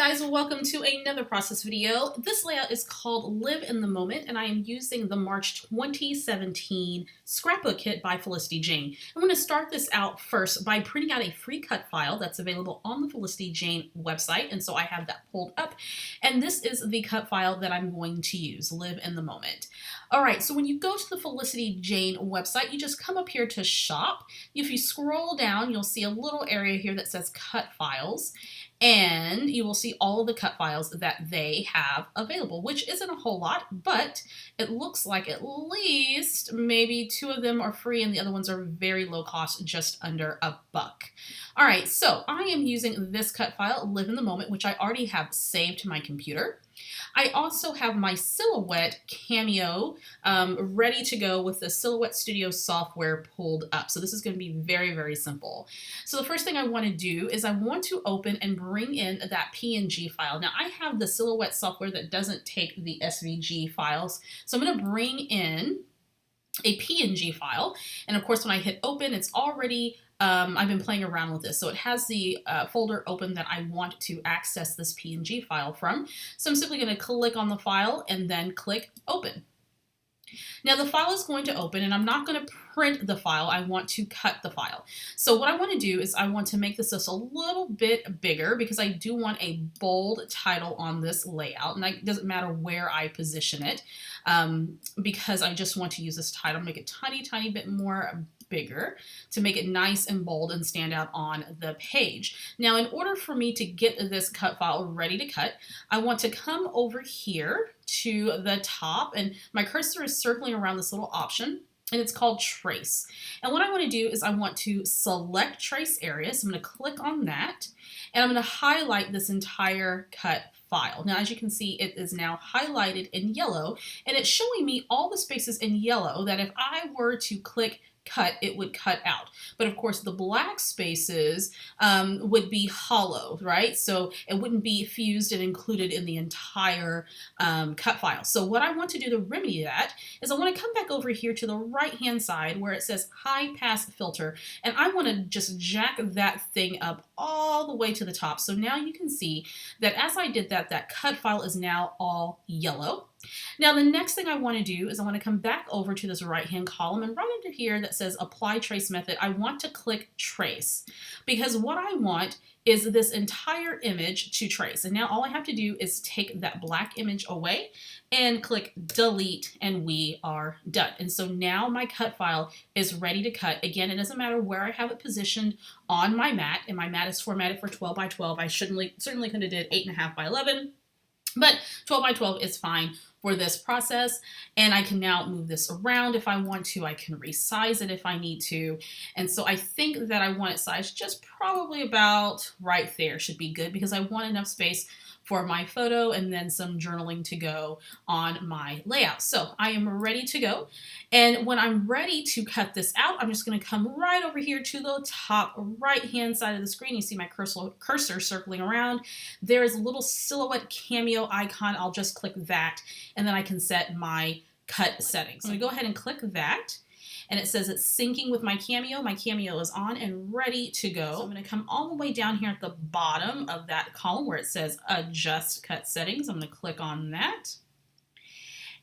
Guys, welcome to another process video. This layout is called Live in the Moment, and I am using the March 2017 Scrapbook kit by Felicity Jane. I'm going to start this out first by printing out a free cut file that's available on the Felicity Jane website, and so I have that pulled up. And this is the cut file that I'm going to use, Live in the Moment. All right, so when you go to the Felicity Jane website, you just come up here to Shop. If you scroll down, you'll see a little area here that says Cut Files. And you will see all of the cut files that they have available, which isn't a whole lot, but it looks like at least maybe 2 of them are free and the other ones are very low cost, just under $1. All right, so I am using this cut file, Live in the Moment, which I already have saved to my computer. I also have my Silhouette Cameo ready to go with the Silhouette Studio software pulled up. So this is going to be very, very simple. So the first thing I want to do is I want to open and bring in that PNG file. Now I have the Silhouette software that doesn't take the SVG files. So I'm going to bring in a PNG file. And of course, when I hit open, it's already I've been playing around with this. So it has the folder open that I want to access this PNG file from. So I'm simply going to click on the file and then click open. Now the file is going to open and I'm not going to print the file, I want to cut the file. So what I want to do is I want to make this just a little bit bigger because I do want a bold title on this layout, and it doesn't matter where I position it because I just want to use this title, make it tiny bit more bigger to make it nice and bold and stand out on the page. Now in order for me to get this cut file ready to cut, I want to come over here to the top, and my cursor is circling around this little option, and it's called Trace. And what I want to do is I want to select Trace Area, so I'm going to click on that, and I'm going to highlight this entire cut file. Now as you can see, it is now highlighted in yellow, and it's showing me all the spaces in yellow that if I were to click cut, it would cut out. But of course the black spaces would be hollow, right? So it wouldn't be fused and included in the entire cut file. So what I want to do to remedy that is I want to come back over here to the right hand side where it says high pass filter, and I want to just jack that thing up all the way to the top. So now you can see that as I did that, that cut file is now all yellow. Now the next thing I want to do is I want to come back over to this right hand column, and right under here that says apply trace method, I want to click trace because what I want is this entire image to trace. And now all I have to do is take that black image away and click delete, and we are done. And so now my cut file is ready to cut. Again, it doesn't matter where I have it positioned on my mat, and my mat is formatted for 12 by 12. I certainly could have did 8.5 by 11. But 12 by 12 is fine for this process, and I can now move this around if I want to. I can resize it if I need to. And so I think that I want it sized just probably about right there should be good because I want enough space for my photo and then some journaling to go on my layout. So I am ready to go. And when I'm ready to cut this out, I'm just going to come right over here to the top right hand side of the screen. You see my cursor circling around. There is a little Silhouette Cameo icon. I'll just click that and then I can set my cut settings. I'm going to go ahead and click that. And it says it's syncing with my Cameo. My Cameo is on and ready to go. So I'm going to come all the way down here at the bottom of that column where it says Adjust Cut Settings. I'm going to click on that.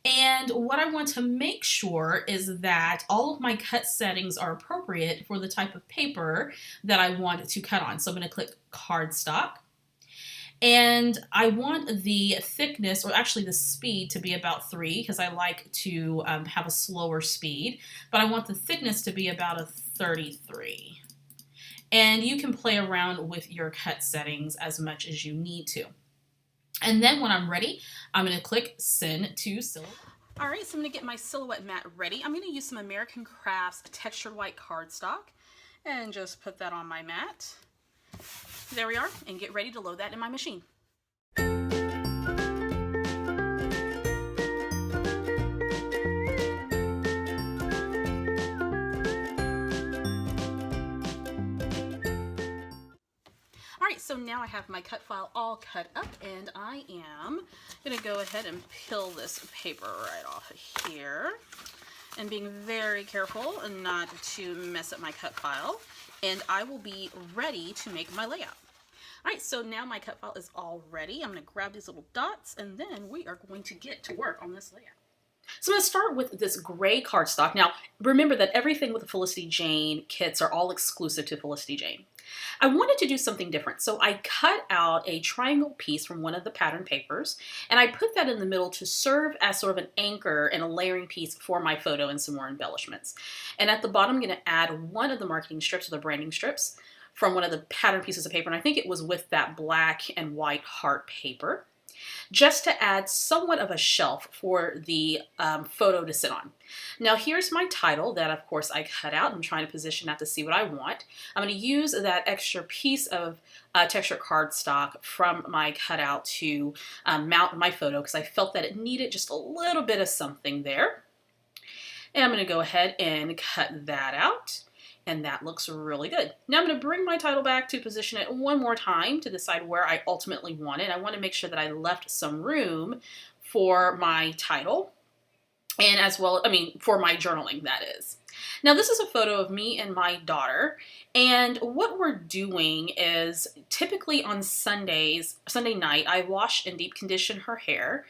And what I want to make sure is that all of my cut settings are appropriate for the type of paper that I want to cut on. So I'm going to click Cardstock. And I want the thickness, or actually the speed, to be about 3 because I like to have a slower speed, but I want the thickness to be about a 33. And you can play around with your cut settings as much as you need to. And then when I'm ready, I'm going to click Send to Silhouette. All right, so I'm going to get my Silhouette mat ready. I'm going to use some American Crafts textured white cardstock and just put that on my mat. There we are, and get ready to load that in my machine. All right, so now I have my cut file all cut up, and I am going to go ahead and peel this paper right off of here, and being very careful and not to mess up my cut file, and I will be ready to make my layout. All right, so now my cut file is all ready. I'm going to grab these little dots, and then we are going to get to work on this layout. So I'm going to start with this gray cardstock. Now, remember that everything with the Felicity Jane kits are all exclusive to Felicity Jane. I wanted to do something different, so I cut out a triangle piece from one of the pattern papers, and I put that in the middle to serve as sort of an anchor and a layering piece for my photo and some more embellishments. And at the bottom, I'm going to add one of the marketing strips or the branding strips from one of the pattern pieces of paper, and I think it was with that black and white heart paper, just to add somewhat of a shelf for the photo to sit on. Now here's my title that of course I cut out. I'm trying to position that to see what I want. I'm going to use that extra piece of texture cardstock from my cutout to mount my photo because I felt that it needed just a little bit of something there. And I'm going to go ahead and cut that out. And that looks really good. Now I'm going to bring my title back to position it one more time to decide where I ultimately want it. I want to make sure that I left some room for my title and as well, for my journaling, that is. Now this is a photo of me and my daughter, and what we're doing is typically on Sunday night, I wash and deep condition her hair,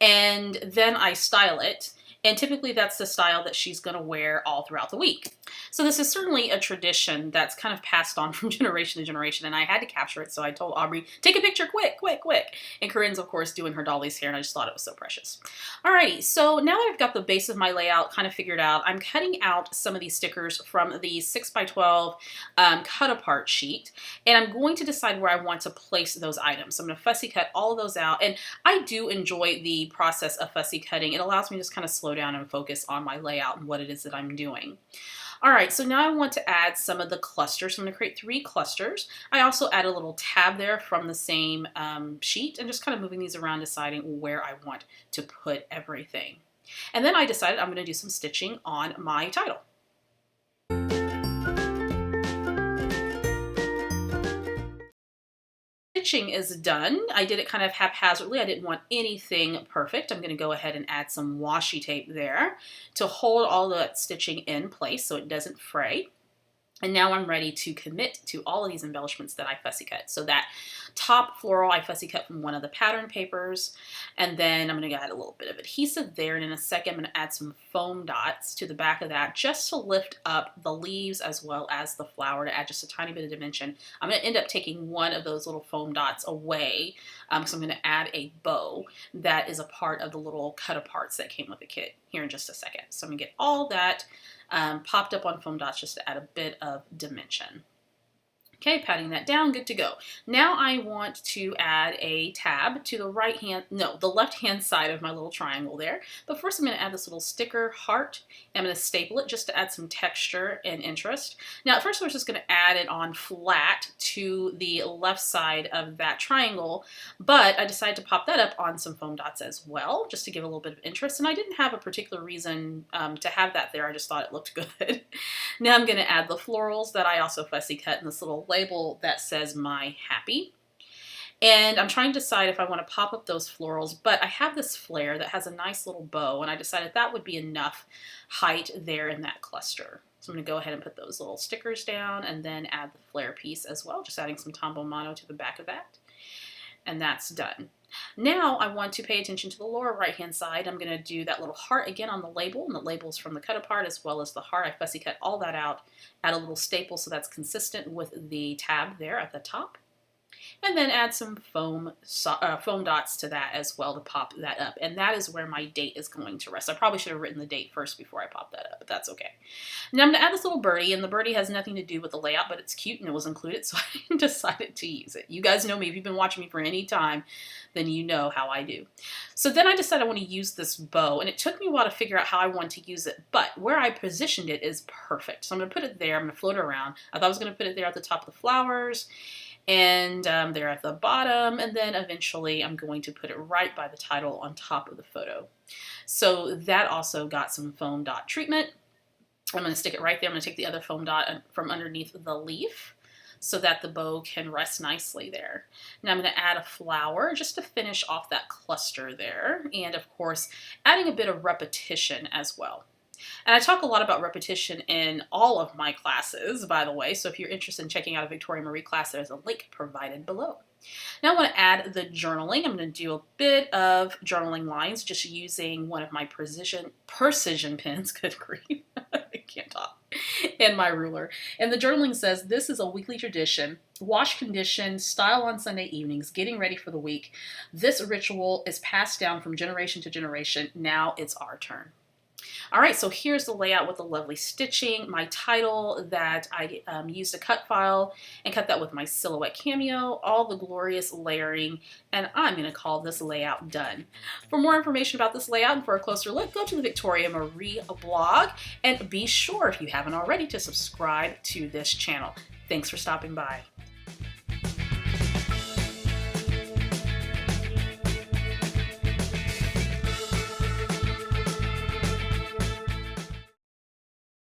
and then I style it. And typically that's the style that she's going to wear all throughout the week. So this is certainly a tradition that's kind of passed on from generation to generation, and I had to capture it, so I told Aubrey, take a picture, quick, quick, quick. And Corinne's, of course, doing her Dolly's hair, and I just thought it was so precious. Alrighty, so now that I've got the base of my layout kind of figured out, I'm cutting out some of these stickers from the 6x12 cut-apart sheet, and I'm going to decide where I want to place those items. So I'm going to fussy cut all of those out, and I do enjoy the process of fussy cutting. It allows me to just kind of slow down and focus on my layout and what it is that I'm doing. All right, so now I want to add some of the clusters. So I'm going to create 3 clusters. I also add a little tab there from the same sheet and just kind of moving these around, deciding where I want to put everything. And then I decided I'm going to do some stitching on my title. Stitching is done. I did it kind of haphazardly. I didn't want anything perfect. I'm going to go ahead and add some washi tape there to hold all the stitching in place so it doesn't fray. And now I'm ready to commit to all of these embellishments that I fussy cut. So that top floral I fussy cut from one of the pattern papers. And then I'm going to add a little bit of adhesive there. And in a second, I'm going to add some foam dots to the back of that just to lift up the leaves as well as the flower to add just a tiny bit of dimension. I'm going to end up taking one of those little foam dots away because I'm going to add a bow that is a part of the little cut aparts that came with the kit here in just a second. So I'm going to get all that popped up on foam dots just to add a bit of dimension. Okay, patting that down, good to go. Now I want to add a tab to the left-hand side of my little triangle there. But first I'm going to add this little sticker heart. I'm going to staple it just to add some texture and interest. Now at first I was just going to add it on flat to the left side of that triangle, but I decided to pop that up on some foam dots as well, just to give a little bit of interest. And I didn't have a particular reason to have that there. I just thought it looked good. Now I'm going to add the florals that I also fussy cut in this little label that says My Happy. And I'm trying to decide if I want to pop up those florals, but I have this flare that has a nice little bow, and I decided that would be enough height there in that cluster. So I'm going to go ahead and put those little stickers down and then add the flare piece as well, just adding some tombow mono to the back of that. And that's done. Now I want to pay attention to the lower right hand side. I'm going to do that little heart again on the label, and the label's from the cut apart as well as the heart. I fussy cut all that out, add a little staple so that's consistent with the tab there at the top. And then add some foam dots to that as well to pop that up. And that is where my date is going to rest. I probably should have written the date first before I pop that up, but that's okay. Now I'm going to add this little birdie, and the birdie has nothing to do with the layout, but it's cute and it was included, so I decided to use it. You guys know me. If you've been watching me for any time, then you know how I do. So then I decided I want to use this bow, and it took me a while to figure out how I want to use it, but where I positioned it is perfect. So I'm going to put it there. I'm going to float it around. I thought I was going to put it there at the top of the flowers, and there at the bottom, and then eventually I'm going to put it right by the title on top of the photo. So that also got some foam dot treatment. I'm going to stick it right there. I'm going to take the other foam dot from underneath the leaf so that the bow can rest nicely there. Now I'm going to add a flower just to finish off that cluster there, and of course adding a bit of repetition as well. And I talk a lot about repetition in all of my classes, by the way, so if you're interested in checking out a Victoria Marie class, there's a link provided below. Now I want to add the journaling. I'm going to do a bit of journaling lines just using one of my precision pens, good grief, I can't talk, and my ruler. And the journaling says, this is a weekly tradition, wash, condition, style on Sunday evenings, getting ready for the week. This ritual is passed down from generation to generation. Now it's our turn. All right, so here's the layout with the lovely stitching, my title that I used a cut file and cut that with my Silhouette Cameo, all the glorious layering, and I'm going to call this layout done. For more information about this layout and for a closer look, go to the Victoria Marie blog, and be sure, if you haven't already, to subscribe to this channel. Thanks for stopping by.